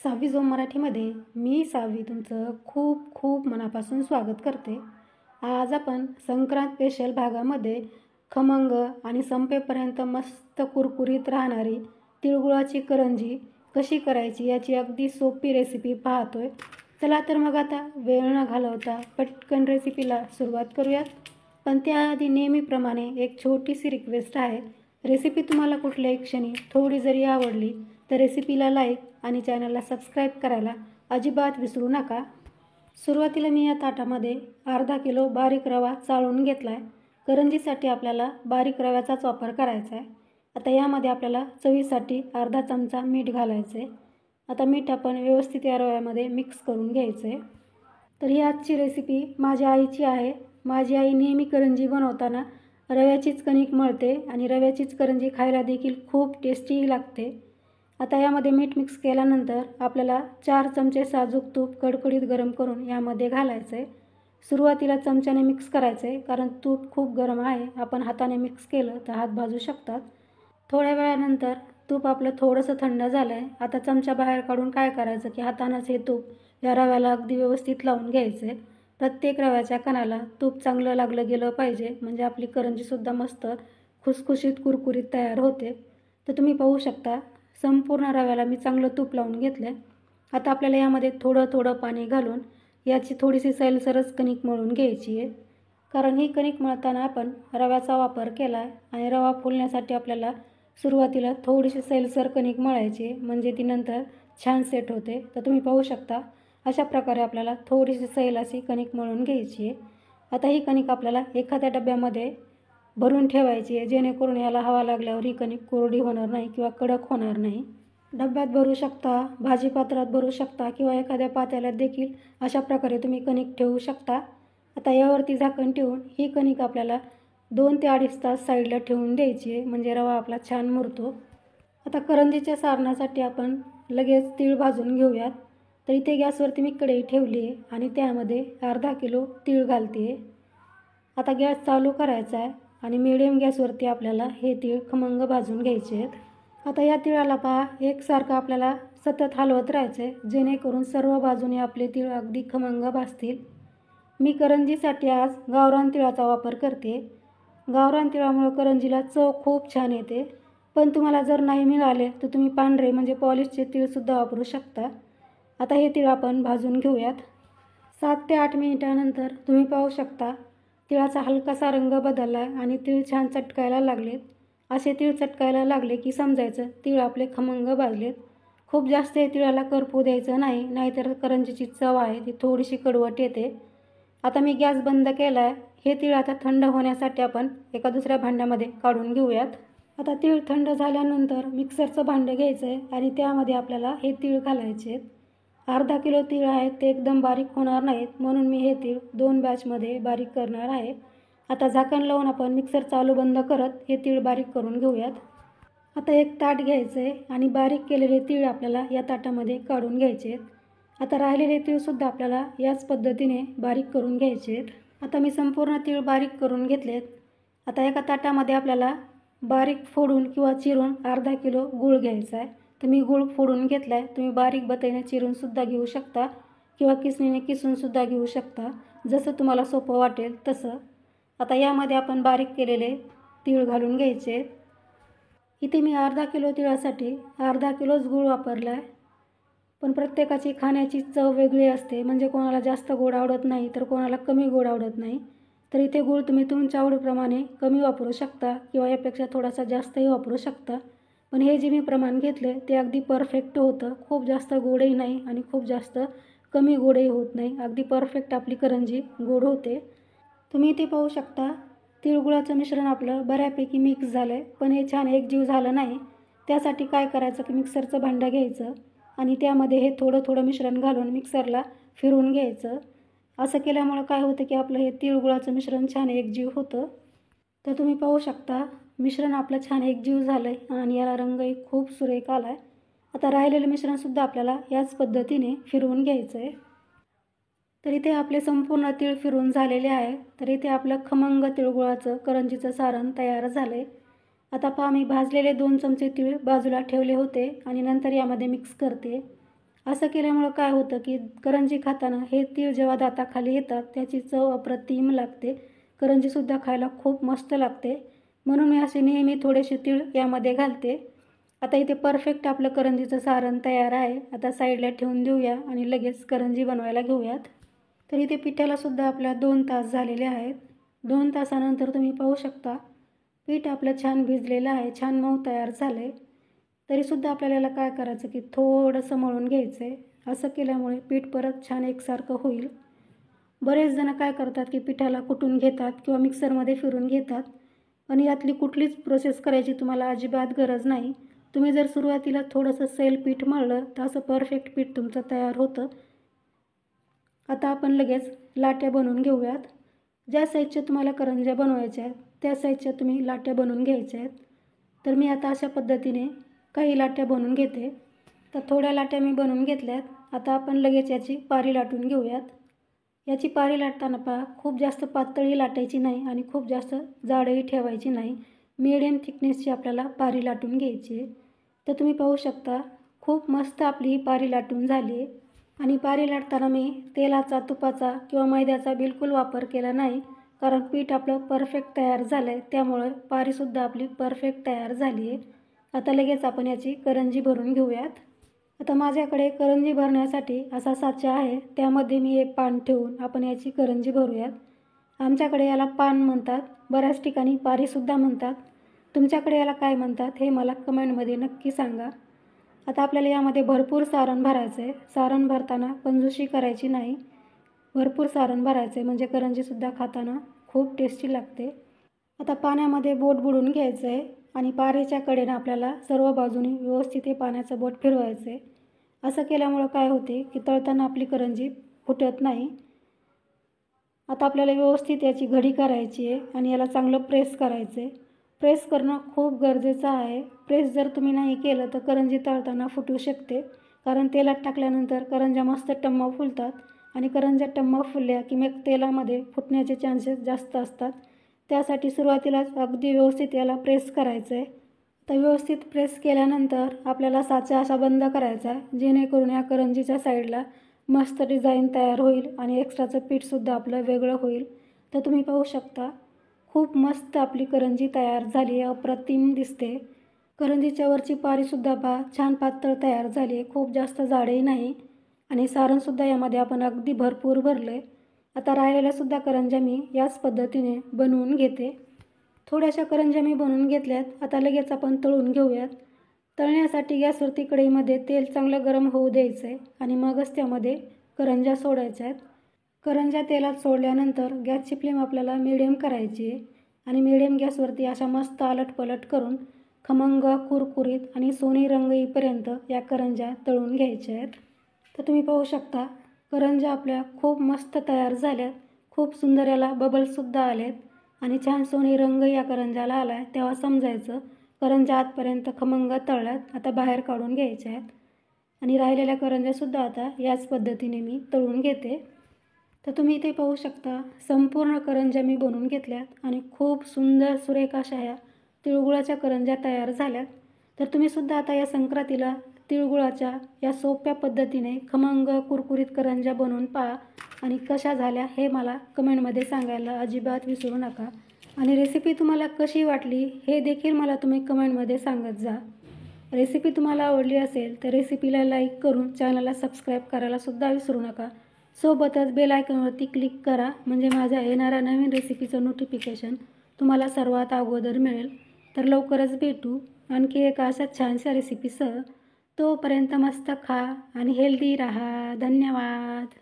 सावी जो मराठीमध्ये मी सावी तुमचं खूप खूप मनापासून स्वागत करते। आज आपण संक्रांत स्पेशल भागामध्ये खमंग आणि संपेपर्यंत मस्त कुरकुरीत राहणारी तिळगुळाची करंजी कशी करायची याची अगदी सोपी रेसिपी पाहतोय। चला तर मग आता वेळ न घालवता पटकन रेसिपीला सुरुवात करूयात। पण त्याआधी नेहमीप्रमाणे एक छोटीशी रिक्वेस्ट आहे। रेसिपी तुम्हाला कुठल्याही क्षणी थोडी जरी आवडली तर रेसिपीला लाईक आणि चॅनलला सबस्क्राईब करायला अजिबात विसरू नका। सुरुवातीला मी या ताटामध्ये अर्धा किलो बारीक रवा चाळून घेतला आहे। करंजीसाठी आपल्याला बारीक रव्याचाच वापर करायचा आहे। आता यामध्ये आपल्याला चवीसाठी अर्धा चमचा मीठ घालायचं आहे। आता मीठ आपण व्यवस्थित या रव्यामध्ये मिक्स करून घ्यायचं आहे। तर ही आजची रेसिपी माझ्या आईची आहे। माझी आई नेहमी करंजी बनवताना रव्याचीच कणिक मळते आणि रव्याचीच करंजी खायला देखील खूप टेस्टी लागते। आता यामध्ये मीठ मिक्स केल्यानंतर आपल्याला 4 चमचे साजूक तूप कडकडीत गरम करून यामध्ये घालायचं आहे। सुरुवातीला चमच्याने मिक्स करायचं आहे कारण तूप खूप गरम आहे। आपण हाताने मिक्स केलं तर हात भाजू शकतात। थोड्या वेळानंतर तूप आपलं थोडंसं थंड झालं आहे। आता चमचा बाहेर काढून काय करायचं की हातानेच हे तूप या रव्याला अगदी व्यवस्थित लावून घ्यायचं आहे। प्रत्येक रव्याच्या कणाला तूप चांगलं लागलं गेलं पाहिजे, म्हणजे आपली करंजीसुद्धा मस्त खुसखुशीत कुरकुरीत तयार होते। तर तुम्ही पाहू शकता संपूर्ण रव्याला मी चांगलं तूप लावून घेतलं आहे। आता आपल्याला यामध्ये थोडं थोडं पाणी घालून याची थोडीशी सैलसरच कणिक मळून घ्यायची आहे। कारण ही कणिक मळताना आपण रव्याचा वापर केला आहे आणि रवा फुलण्यासाठी आपल्याला सुरुवातीला थोडीशी सैलसर कणिक मळायची आहे, म्हणजे ती नंतर छान सेट होते। तर तुम्ही पाहू शकता अशा प्रकारे आपल्याला थोडीशी सैल अशी कणिक मळून घ्यायची आहे। आता ही कणिक आपल्याला एखाद्या डब्यामध्ये भरून ठेवायची आहे, जेणेकरून याला हवा लागल्यावर ही कणिक कोरडी होणार नाही किंवा कडक होणार नाही। डब्यात भरू शकता, भाजीपात्रात भरू शकता किंवा एखाद्या पातेल्यात देखील अशा प्रकारे तुम्ही कणिक ठेवू शकता। आता यावरती झाकण ठेवून ही कणिक आपल्याला 2 ते 2.5 तास साईडला ठेवून द्यायची आहे, म्हणजे रवा आपला छान मुरतो। आता करंजीच्या सारणासाठी आपण लगेच तीळ भाजून घेऊयात। तर इथे गॅसवरती मी कढई ठेवली आहे आणि त्यामध्ये अर्धा किलो तीळ घालते आहे। आता गॅस चालू करायचा आहे आणि मिडियम गॅसवरती आपल्याला हे तीळ खमंग भाजून घ्यायचे आहेत। आता या तिळाला पहा एकसारखं आपल्याला सतत हलवत राहायचं आहे, जेणेकरून सर्व बाजूने आपले तीळ अगदी खमंग भाजतील। मी करंजीसाठी आज गावरान तिळाचा वापर करते। गावरान तिळामुळे करंजीला चव खूप छान येते। पण तुम्हाला जर नाही मिळाले तर तुम्ही पांढरे म्हणजे पॉलिशचे तीळसुद्धा वापरू शकता। आता हे तीळ आपण भाजून घेऊयात। 7 ते 8 मिनिटानंतर तुम्ही पाहू शकता तिळाचा हलकासा रंग बदलला आहे आणि तीळ छान चटकायला लागलेत। असे तीळ चटकायला लागले की समजायचं तीळ आपले खमंग भाजलेत। खूप जास्त हे तिळाला करपू द्यायचं नाही, नाहीतर करंजीची चव आहे ती थोडीशी कडवट येते। आता मी गॅस बंद केला आहे। हे तीळ आता थंड होण्यासाठी आपण एका दुसऱ्या भांड्यामध्ये काढून घेऊयात। आता तीळ थंड झाल्यानंतर मिक्सरचं भांडं घ्यायचं आहे आणि त्यामध्ये आपल्याला हे तीळ घालायचे आहेत। अर्धा किलो तीळ आहेत, ते एकदम बारीक होणार नाहीत, म्हणून मी हे तीळ 2 बॅचमध्ये बारीक करणार आहे। आता झाकण लावून आपण मिक्सर चालू बंद करत हे तीळ बारीक करून घेऊयात। आता एक ताट घ्यायचं आहे आणि बारीक केलेले तीळ आपल्याला या ताटामध्ये काढून घ्यायचे आहेत। आता राहिलेले तीळसुद्धा आपल्याला याच पद्धतीने बारीक करून घ्यायचे आहेत। आता मी संपूर्ण तीळ बारीक करून घेतलेत। आता एका ताटामध्ये आपल्याला बारीक फोडून किंवा चिरून अर्धा किलो गूळ घ्यायचा आहे। तर मी गूळ फोडून घेतला आहे, तुम्ही बारीक बत्याने चिरूनसुद्धा घेऊ शकता किंवा किसणीने किसूनसुद्धा घेऊ शकता, जसं तुम्हाला सोपं वाटेल तसं। आता यामध्ये आपण बारीक केलेले तीळ घालून घ्यायचे। इथे मी अर्धा किलो तिळासाठी अर्धा किलोच गूळ वापरला आहे। पण प्रत्येकाची खाण्याची चव वेगळी असते, म्हणजे कोणाला जास्त गोड आवडत नाही तर कोणाला कमी गोड आवडत नाही। तर इथे गूळ तुम्ही तुमच्या आवडीप्रमाणे कमी वापरू शकता किंवा यापेक्षा थोडासा जास्तही वापरू शकता। पण हे जे मी प्रमाण घेतले ते अगदी परफेक्ट होतं। खूप जास्त गोडही नाही आणि खूप जास्त कमी गोडही होत नाही, अगदी परफेक्ट आपली करंजी गोड होते। तुम्ही इथे पाहू शकता तिळगुळाचं मिश्रण आपलं बऱ्यापैकी मिक्स झालं आहे, पण हे छान एकजीव झालं नाही। त्यासाठी काय करायचं की मिक्सरचं भांडं घ्यायचं आणि त्यामध्ये हे थोडं थोडं मिश्रण घालून मिक्सरला फिरवून घ्यायचं। असं केल्यामुळं काय होतं की आपलं हे तिळगुळाचं मिश्रण छान एकजीव होतं। तर तुम्ही पाहू शकता मिश्रण आपलं छान एकजीव झालं आहे आणि याला रंगही खूप सुरेख आला आहे। आता राहिलेलं मिश्रणसुद्धा आपल्याला याच पद्धतीने फिरवून घ्यायचं आहे। तर इथे आपले संपूर्ण तीळ फिरून झालेले आहे। तर इथे आपलं खमंग तिळगुळाचं करंजीचं सारण तयार झालं आहे। आता पहा मी भाजलेले 2 चमचे तीळ बाजूला ठेवले होते आणि नंतर यामध्ये मिक्स करते। असं केल्यामुळं काय होतं की करंजी खाताना हे तीळ जेव्हा दाताखाली येतात त्याची चव अप्रतिम लागते. करंजीसुद्धा खायला खूप मस्त लागते. म्हणून मी असे नेहमी थोडेसे तीळ यामध्ये घालते. आता इथे परफेक्ट आपलं करंजीचं सारण तयार आहे. आता साईडला ठेवून देऊया आणि लगेच करंजी बनवायला घेऊयात. तर इथे पिठालासुद्धा आपल्या 2 तास झालेले आहेत. 2 तासानंतर तुम्ही पाहू शकता पीठ आपलं छान भिजलेलं आहे, छान मऊ तयार झालं आहे. तरीसुद्धा आपल्याला याला काय करायचं की थोडंसं मळून घ्यायचं आहे. असं केल्यामुळे पीठ परत छान एकसारखं होईल. बरेच जण काय करतात की पिठाला कुटून घेतात किंवा मिक्सरमध्ये फिरून घेतात. पण यातली कुठलीच प्रोसेस करायची तुम्हाला अजिबात गरज नाही. तुम्ही जर सुरुवातीला थोडंसं सैल पीठ मळलं तर असं परफेक्ट पीठ तुमचं तयार होतं. आता आपण लगेच लाट्या बनवून घेऊयात. ज्या साईजच्या तुम्हाला करंज्या बनवायच्या आहेत त्या साईजच्या तुम्ही लाट्या बनवून घ्यायच्या आहेत. तर मी आता अशा पद्धतीने काही लाट्या बनवून घेते. तर थोड्या लाट्या मी बनवून घेतल्यात. आता आपण लगेच याची पारी लाटून घेऊयात. याची पारी लाटताना पहा खूप जास्त पातळी लाटायची नाही आणि खूप जास्त जाडही ठेवायची नाही. मीडियम थिकनेसची आपल्याला पारी लाटून घ्यायची आहे. तर तुम्ही पाहू शकता खूप मस्त आपली ही पारी लाटून झाली आहे. आणि पारी लाटताना मी तेलाचा, तुपाचा किंवा मैद्याचा बिलकुल वापर केला नाही. कारण पीठ आपलं परफेक्ट तयार झालं आहे. त्यामुळे पारीसुद्धा आपली परफेक्ट तयार झाली आहे. आता लगेच आपण याची करंजी भरून घेऊयात. आता माझ्याकडे करंजी भरण्यासाठी असा साचा आहे. त्यामध्ये मी एक पान ठेवून आपण याची करंजी भरूयात. आमच्याकडे याला पान म्हणतात, बऱ्याच ठिकाणी पारीसुद्धा म्हणतात. तुमच्याकडे याला काय म्हणतात हे मला कमेंटमध्ये नक्की सांगा. आता आपल्याला यामध्ये भरपूर सारण भरायचं आहे. सारण भरताना कंजूसी करायची नाही. भरपूर सारण भरायचं आहे म्हणजे करंजीसुद्धा खाताना खूप टेस्टी लागते. आता पाण्यामध्ये बोट बुडवून घ्यायचं आहे आणि पारेच्या कडेनं आपल्याला सर्व बाजूनी व्यवस्थित हे पाण्याचं बोट फिरवायचं आहे. असं केल्यामुळं काय होते की तळताना आपली करंजी फुटत नाही. आता आपल्याला व्यवस्थित याची घडी करायची आहे आणि याला चांगलं प्रेस करायचं आहे. प्रेस करणं खूप गरजेचं आहे. प्रेस जर तुम्ही नाही केलं तर करंजी तळताना फुटू शकते. कारण तेलात टाकल्यानंतर करंज्या मस्त टम्म फुलतात आणि करंज्या टम्म फुलल्या की मग तेलामध्ये फुटण्याचे चान्सेस जास्त असतात. त्यासाठी सुरुवातीलाच अगदी व्यवस्थित याला प्रेस करायचं आहे. तर व्यवस्थित प्रेस केल्यानंतर आपल्याला साचा असा बंद करायचा आहे जेणेकरून या करंजीच्या साईडला मस्त डिझाईन तयार होईल आणि एक्स्ट्राचं पीठसुद्धा आपलं वेगळं होईल. तर तुम्ही पाहू शकता खूप मस्त आपली करंजी तयार झाली आहे, अप्रतिम दिसते. करंजीच्या वरची पारीसुद्धा पहा छान पातळ तयार झाली आहे, खूप जास्त जाडही नाही आणि सारणसुद्धा यामध्ये आपण अगदी भरपूर भरलं आहे. आता राहिलेल्यासुद्धा करंज्या मी याच पद्धतीने बनवून घेते. थोड्याशा करंज्या मी बनवून घेतल्यात. आता लगेच आपण तळून घेऊयात. तळण्यासाठी गॅसवरती कढईमध्ये तेल चांगलं गरम होऊ द्यायचं आहे आणि मगच त्यामध्ये करंज्या सोडायच्या आहेत. करंज्या तेलात सोडल्यानंतर गॅसची फ्लेम आपल्याला मिडियम करायची आहे आणि मिडियम गॅसवरती अशा मस्त आलटपलट करून खमंग, कुरकुरीत आणि सोनेरी रंग येईपर्यंत या करंज्या तळून घ्यायच्या आहेत. तर तुम्ही पाहू शकता करंज्या आपल्या खूप मस्त तयार झाल्यात. खूप सुंदर याला बबल्ससुद्धा आलेत आणि छान सोनेरी रंग या करंज्याला आला आहे. तेव्हा समजायचं करंज्या आतपर्यंत खमंग तळल्यात. आता बाहेर काढून घ्यायच्या आहेत आणि राहिलेल्या करंज्यासुद्धा आता याच पद्धतीने मी तळून घेते. तर तुम्ही इथे पाहू शकता संपूर्ण करंज्या मी बनवून घेतल्यात आणि खूप सुंदर सुरेख अशा ह्या तिळगुळाच्या करंज्या तयार झाल्यात. तर तुम्हीसुद्धा आता या संक्रांतीला तिळगुळाच्या या सोप्या पद्धतीने खमंग कुरकुरीत करंज्या बनवून पहा आणि कशा झाल्या हे मला कमेंटमध्ये सांगायला अजिबात विसरू नका. आणि रेसिपी तुम्हाला कशी वाटली हे देखील मला तुम्ही कमेंटमध्ये सांगत जा. रेसिपी तुम्हाला आवडली असेल तर रेसिपीला लाईक करून चॅनलला सबस्क्राईब करायलासुद्धा विसरू नका. सोबतच बेल आयकॉनवरती क्लिक करा म्हणजे माझ्या येणाऱ्या नवीन रेसिपीचं नोटिफिकेशन तुम्हाला सर्वात अगोदर मिळेल. तर लवकरच भेटू आणखी एका अशा छानशा रेसिपीसह. तोपर्यंत मस्त खा आणि हेल्दी राहा. धन्यवाद.